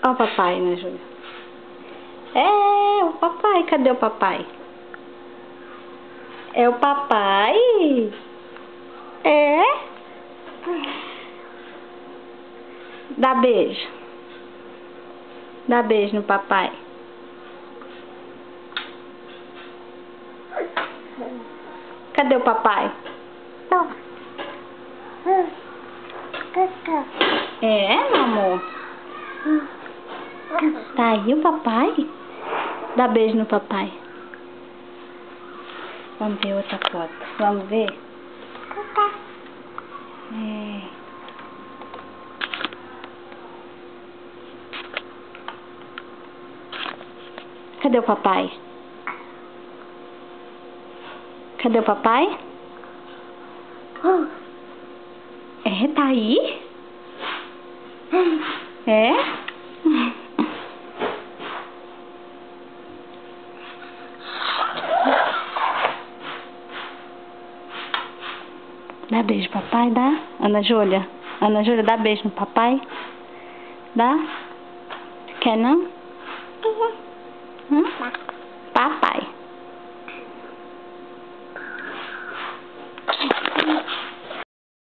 Ó o papai, né, Júlia? É, o papai. Cadê o papai? É o papai? É? Dá beijo. Dá beijo no papai. Cadê o papai? É, meu amor? Tá aí o papai? Dá beijo no papai. Vamos ver outra foto. Vamos ver? É. Cadê o papai? Cadê o papai? É, tá aí? É? Dá beijo, papai, dá? Ana Júlia? Ana Júlia, dá beijo no papai? Dá? Quer não?